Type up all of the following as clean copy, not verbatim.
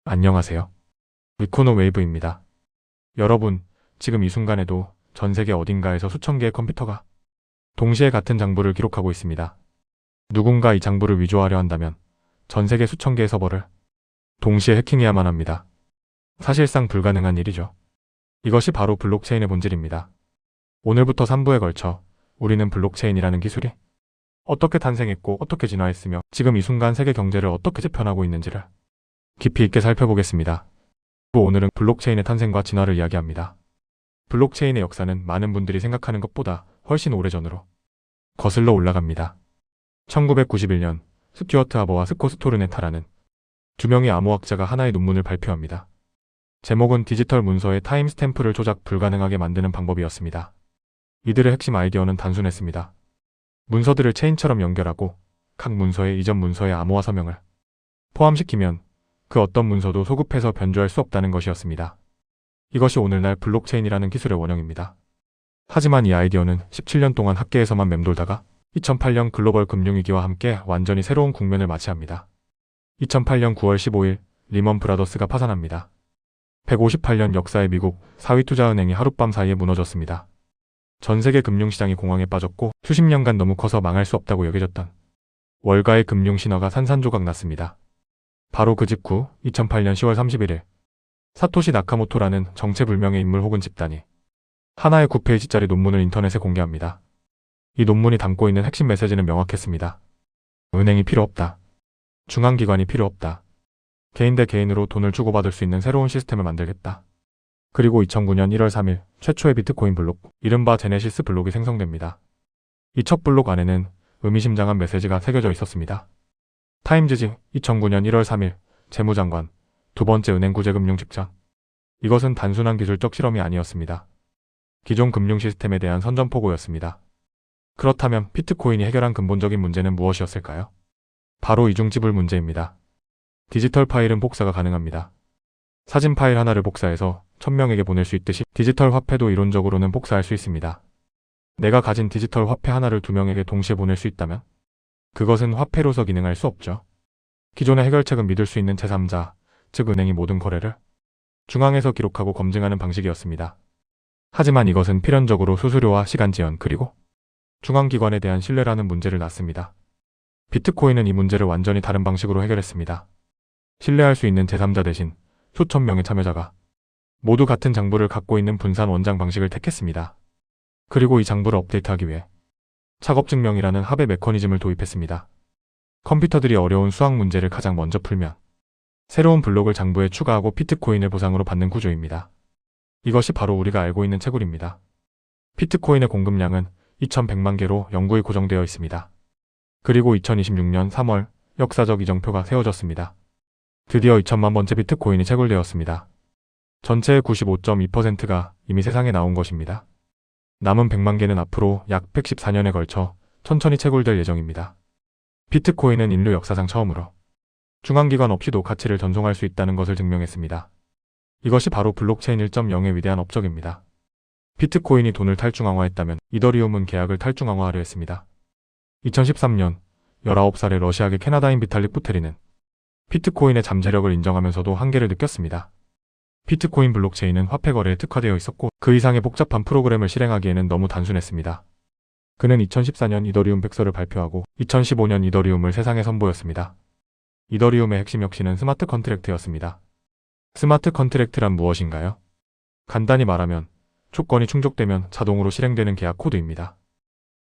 안녕하세요. 위코노 웨이브입니다. 여러분, 지금 이 순간에도 전 세계 어딘가에서 수천 개의 컴퓨터가 동시에 같은 장부를 기록하고 있습니다. 누군가 이 장부를 위조하려 한다면 전 세계 수천 개의 서버를 동시에 해킹해야만 합니다. 사실상 불가능한 일이죠. 이것이 바로 블록체인의 본질입니다. 오늘부터 3부에 걸쳐 우리는 블록체인이라는 기술이 어떻게 탄생했고 어떻게 진화했으며 지금 이 순간 세계 경제를 어떻게 재편하고 있는지를 깊이 있게 살펴보겠습니다. 오늘은 블록체인의 탄생과 진화를 이야기합니다. 블록체인의 역사는 많은 분들이 생각하는 것보다 훨씬 오래전으로 거슬러 올라갑니다. 1991년 스튜어트 하버와 스콧 스토르네타라는 두 명의 암호학자가 하나의 논문을 발표합니다. 제목은 디지털 문서의 타임스탬프를 조작 불가능하게 만드는 방법이었습니다. 이들의 핵심 아이디어는 단순했습니다. 문서들을 체인처럼 연결하고 각 문서에 이전 문서의 암호화 서명을 포함시키면 그 어떤 문서도 소급해서 변조할 수 없다는 것이었습니다. 이것이 오늘날 블록체인이라는 기술의 원형입니다. 하지만 이 아이디어는 17년 동안 학계에서만 맴돌다가 2008년 글로벌 금융위기와 함께 완전히 새로운 국면을 맞이합니다. 2008년 9월 15일 리먼 브라더스가 파산합니다. 158년 역사의 미국 사위투자은행이 하룻밤 사이에 무너졌습니다. 전 세계 금융시장이 공황에 빠졌고 수십 년간 너무 커서 망할 수 없다고 여겨졌던 월가의 금융신화가 산산조각 났습니다. 바로 그 직후 2008년 10월 31일 사토시 나카모토라는 정체불명의 인물 혹은 집단이 하나의 9페이지짜리 논문을 인터넷에 공개합니다. 이 논문이 담고 있는 핵심 메시지는 명확했습니다. 은행이 필요 없다. 중앙기관이 필요 없다. 개인 대 개인으로 돈을 주고받을 수 있는 새로운 시스템을 만들겠다. 그리고 2009년 1월 3일 최초의 비트코인 블록, 이른바 제네시스 블록이 생성됩니다. 이 첫 블록 안에는 의미심장한 메시지가 새겨져 있었습니다. 타임즈지 2009년 1월 3일 재무장관, 두 번째 은행구제금융 직전. 이것은 단순한 기술적 실험이 아니었습니다. 기존 금융 시스템에 대한 선전포고였습니다. 그렇다면 비트코인이 해결한 근본적인 문제는 무엇이었을까요? 바로 이중지불 문제입니다. 디지털 파일은 복사가 가능합니다. 사진 파일 하나를 복사해서 1000명에게 보낼 수 있듯이 디지털 화폐도 이론적으로는 복사할 수 있습니다. 내가 가진 디지털 화폐 하나를 2명에게 동시에 보낼 수 있다면 그것은 화폐로서 기능할 수 없죠. 기존의 해결책은 믿을 수 있는 제3자, 즉 은행이 모든 거래를 중앙에서 기록하고 검증하는 방식이었습니다. 하지만 이것은 필연적으로 수수료와 시간 지연 그리고 중앙기관에 대한 신뢰라는 문제를 낳습니다. 비트코인은 이 문제를 완전히 다른 방식으로 해결했습니다. 신뢰할 수 있는 제3자 대신 수천 명의 참여자가 모두 같은 장부를 갖고 있는 분산 원장 방식을 택했습니다. 그리고 이 장부를 업데이트하기 위해 작업증명이라는 합의 메커니즘을 도입했습니다. 컴퓨터들이 어려운 수학 문제를 가장 먼저 풀면 새로운 블록을 장부에 추가하고 비트코인을 보상으로 받는 구조입니다. 이것이 바로 우리가 알고 있는 채굴입니다. 비트코인의 공급량은 2100만 개로 영구히 고정되어 있습니다. 그리고 2026년 3월 역사적 이정표가 세워졌습니다. 드디어 2000만 번째 비트코인이 채굴되었습니다. 전체의 95.2%가 이미 세상에 나온 것입니다. 남은 100만 개는 앞으로 약 114년에 걸쳐 천천히 채굴될 예정입니다. 비트코인은 인류 역사상 처음으로 중앙기관 없이도 가치를 전송할 수 있다는 것을 증명했습니다. 이것이 바로 블록체인 1.0의 위대한 업적입니다. 비트코인이 돈을 탈중앙화했다면 이더리움은 계약을 탈중앙화하려 했습니다. 2013년 19살의 러시아계 캐나다인 비탈릭 부테리는 비트코인의 잠재력을 인정하면서도 한계를 느꼈습니다. 비트코인 블록체인은 화폐 거래에 특화되어 있었고 그 이상의 복잡한 프로그램을 실행하기에는 너무 단순했습니다. 그는 2014년 이더리움 백서를 발표하고 2015년 이더리움을 세상에 선보였습니다. 이더리움의 핵심 역시는 스마트 컨트랙트였습니다. 스마트 컨트랙트란 무엇인가요? 간단히 말하면 조건이 충족되면 자동으로 실행되는 계약 코드입니다.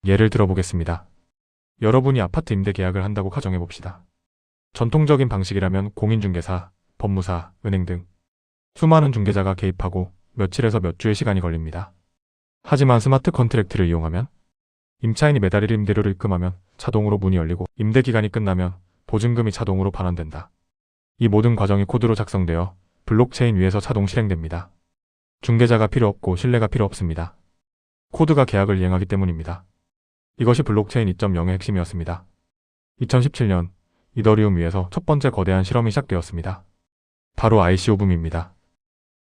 예를 들어보겠습니다. 여러분이 아파트 임대 계약을 한다고 가정해봅시다. 전통적인 방식이라면 공인중개사, 법무사, 은행 등 수많은 중개자가 개입하고 며칠에서 몇 주의 시간이 걸립니다. 하지만 스마트 컨트랙트를 이용하면 임차인이 매달 1일 임대료를 입금하면 자동으로 문이 열리고 임대 기간이 끝나면 보증금이 자동으로 반환된다. 이 모든 과정이 코드로 작성되어 블록체인 위에서 자동 실행됩니다. 중개자가 필요 없고 신뢰가 필요 없습니다. 코드가 계약을 이행하기 때문입니다. 이것이 블록체인 2.0의 핵심이었습니다. 2017년 이더리움 위에서 첫 번째 거대한 실험이 시작되었습니다. 바로 ICO 붐입니다.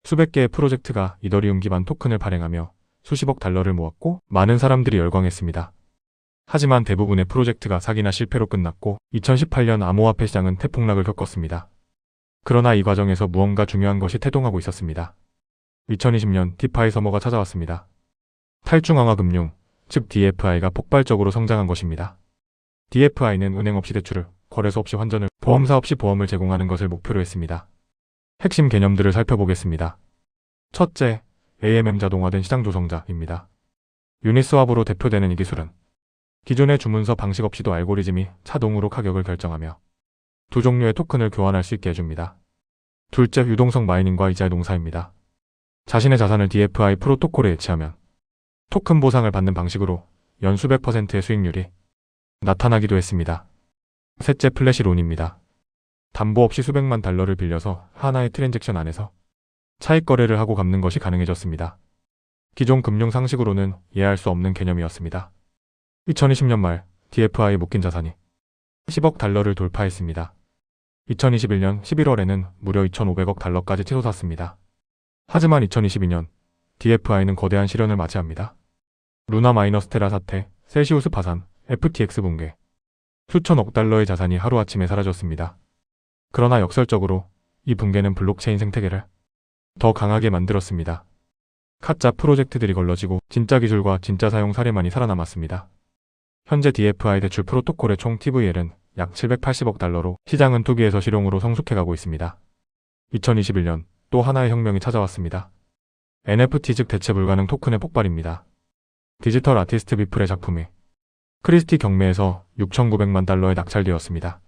수백 개의 프로젝트가 이더리움 기반 토큰을 발행하며 수십억 달러를 모았고 많은 사람들이 열광했습니다. 하지만 대부분의 프로젝트가 사기나 실패로 끝났고 2018년 암호화폐 시장은 태풍락을 겪었습니다. 그러나 이 과정에서 무언가 중요한 것이 태동하고 있었습니다. 2020년 디파이 서머가 찾아왔습니다. 탈중앙화 금융, 즉 DFI가 폭발적으로 성장한 것입니다. DFI는 은행 없이 대출을, 거래소 없이 환전을, 보험사 없이 보험을 제공하는 것을 목표로 했습니다. 핵심 개념들을 살펴보겠습니다. 첫째, AMM 자동화된 시장 조성자입니다. 유니스왑으로 대표되는 이 기술은 기존의 주문서 방식 없이도 알고리즘이 자동으로 가격을 결정하며 두 종류의 토큰을 교환할 수 있게 해줍니다. 둘째, 유동성 마이닝과 이자의 농사입니다. 자신의 자산을 DFI 프로토콜에 예치하면 토큰 보상을 받는 방식으로 연 수백 %의 수익률이 나타나기도 했습니다. 셋째, 플래시론입니다. 담보 없이 수백만 달러를 빌려서 하나의 트랜잭션 안에서 차익 거래를 하고 갚는 것이 가능해졌습니다. 기존 금융 상식으로는 이해할 수 없는 개념이었습니다. 2020년 말 DFI 묶인 자산이 10억 달러를 돌파했습니다. 2021년 11월에는 무려 2,500억 달러까지 치솟았습니다. 하지만 2022년 DFI는 거대한 시련을 맞이합니다. 루나 마이너 스테라 사태, 셀시우스 파산, FTX 붕괴, 수천억 달러의 자산이 하루아침에 사라졌습니다. 그러나 역설적으로 이 붕괴는 블록체인 생태계를 더 강하게 만들었습니다. 가짜 프로젝트들이 걸러지고 진짜 기술과 진짜 사용 사례만이 살아남았습니다. 현재 DFI 대출 프로토콜의 총 TVL은 약 780억 달러로 시장은 투기에서 실용으로 성숙해가고 있습니다. 2021년 또 하나의 혁명이 찾아왔습니다. NFT 즉 대체 불가능 토큰의 폭발입니다. 디지털 아티스트 비플의 작품이 크리스티 경매에서 6,900만 달러에 낙찰되었습니다.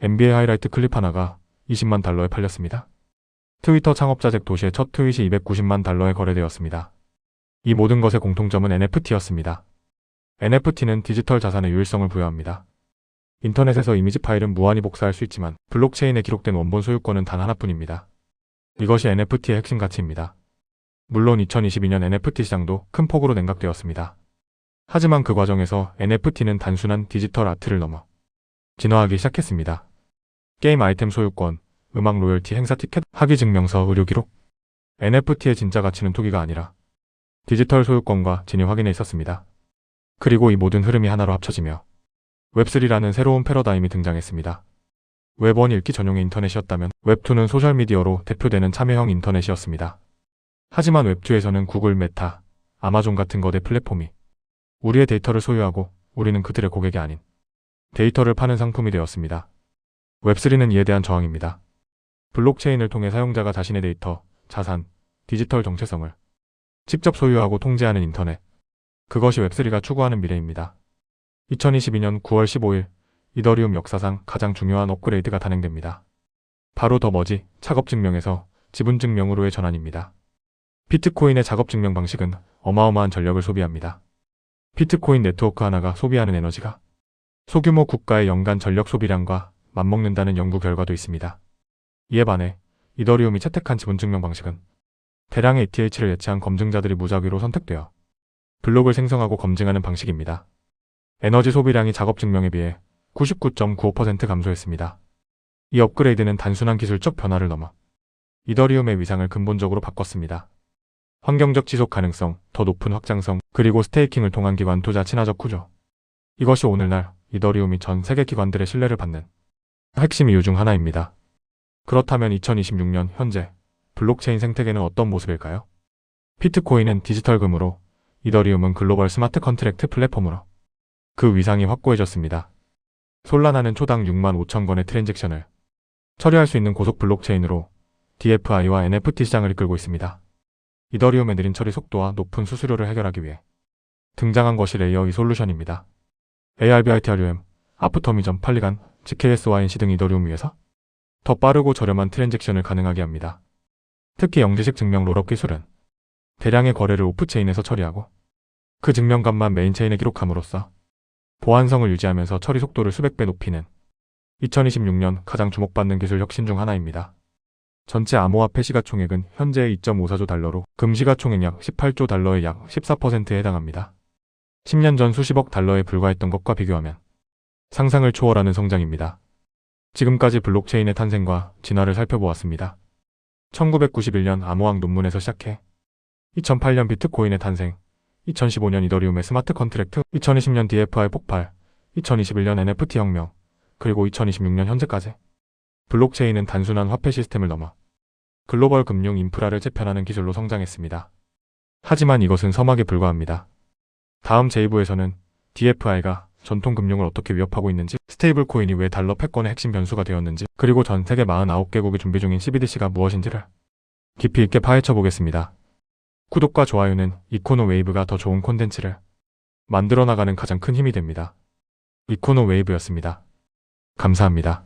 NBA 하이라이트 클립 하나가 20만 달러에 팔렸습니다. 트위터 창업자 잭 도시의 첫 트윗이 290만 달러에 거래되었습니다. 이 모든 것의 공통점은 NFT였습니다. NFT는 디지털 자산의 유일성을 부여합니다. 인터넷에서 이미지 파일은 무한히 복사할 수 있지만 블록체인에 기록된 원본 소유권은 단 하나뿐입니다. 이것이 NFT의 핵심 가치입니다. 물론 2022년 NFT 시장도 큰 폭으로 냉각되었습니다. 하지만 그 과정에서 NFT는 단순한 디지털 아트를 넘어 진화하기 시작했습니다. 게임 아이템 소유권, 음악 로열티 행사 티켓, 학위 증명서, 의료 기록. NFT의 진짜 가치는 투기가 아니라 디지털 소유권과 진위 확인에 있었습니다. 그리고 이 모든 흐름이 하나로 합쳐지며 웹3라는 새로운 패러다임이 등장했습니다. 웹1이 읽기 전용의 인터넷이었다면 웹2는 소셜미디어로 대표되는 참여형 인터넷이었습니다. 하지만 웹2에서는 구글, 메타, 아마존 같은 거대 플랫폼이 우리의 데이터를 소유하고 우리는 그들의 고객이 아닌 데이터를 파는 상품이 되었습니다. 웹3는 이에 대한 저항입니다. 블록체인을 통해 사용자가 자신의 데이터, 자산, 디지털 정체성을 직접 소유하고 통제하는 인터넷. 그것이 웹3가 추구하는 미래입니다. 2022년 9월 15일 이더리움 역사상 가장 중요한 업그레이드가 단행됩니다. 바로 더 머지 작업증명에서 지분증명으로의 전환입니다. 비트코인의 작업증명 방식은 어마어마한 전력을 소비합니다. 비트코인 네트워크 하나가 소비하는 에너지가 소규모 국가의 연간 전력 소비량과 맞먹는다는 연구 결과도 있습니다. 이에 반해 이더리움이 채택한 지분증명 방식은 대량의 ETH를 예치한 검증자들이 무작위로 선택되어 블록을 생성하고 검증하는 방식입니다. 에너지 소비량이 작업 증명에 비해 99.95% 감소했습니다. 이 업그레이드는 단순한 기술적 변화를 넘어 이더리움의 위상을 근본적으로 바꿨습니다. 환경적 지속 가능성, 더 높은 확장성, 그리고 스테이킹을 통한 기관 투자 친화적 구조. 이것이 오늘날 이더리움이 전 세계 기관들의 신뢰를 받는 핵심 이유 중 하나입니다. 그렇다면 2026년 현재 블록체인 생태계는 어떤 모습일까요? 비트코인은 디지털 금으로, 이더리움은 글로벌 스마트 컨트랙트 플랫폼으로 그 위상이 확고해졌습니다. 솔라나는 초당 6만 5천 건의 트랜잭션을 처리할 수 있는 고속 블록체인으로 DFI와 NFT 시장을 이끌고 있습니다. 이더리움의 느린 처리 속도와 높은 수수료를 해결하기 위해 등장한 것이 레이어 2 솔루션입니다. ARBITRUM, 아프터미전, 팔리간, GKSYNC 등 이더리움 위에서 더 빠르고 저렴한 트랜잭션을 가능하게 합니다. 특히 영지식 증명 롤업 기술은 대량의 거래를 오프체인에서 처리하고 그 증명값만 메인체인에 기록함으로써 보안성을 유지하면서 처리 속도를 수백 배 높이는 2026년 가장 주목받는 기술 혁신 중 하나입니다. 전체 암호화폐 시가총액은 현재 2.54조 달러로 금 시가총액 약 18조 달러의 약 14%에 해당합니다. 10년 전 수십억 달러에 불과했던 것과 비교하면 상상을 초월하는 성장입니다. 지금까지 블록체인의 탄생과 진화를 살펴보았습니다. 1991년 암호학 논문에서 시작해 2008년 비트코인의 탄생, 2015년 이더리움의 스마트 컨트랙트, 2020년 DFI 폭발, 2021년 NFT 혁명, 그리고 2026년 현재까지 블록체인은 단순한 화폐 시스템을 넘어 글로벌 금융 인프라를 재편하는 기술로 성장했습니다. 하지만 이것은 서막에 불과합니다. 다음 제2부에서는 DFI가 전통 금융을 어떻게 위협하고 있는지, 스테이블 코인이 왜 달러 패권의 핵심 변수가 되었는지, 그리고 전 세계 49개국이 준비 중인 CBDC가 무엇인지를 깊이 있게 파헤쳐 보겠습니다. 구독과 좋아요는 이코노 웨이브가 더 좋은 콘텐츠를 만들어 나가는 가장 큰 힘이 됩니다. 이코노 웨이브였습니다. 감사합니다.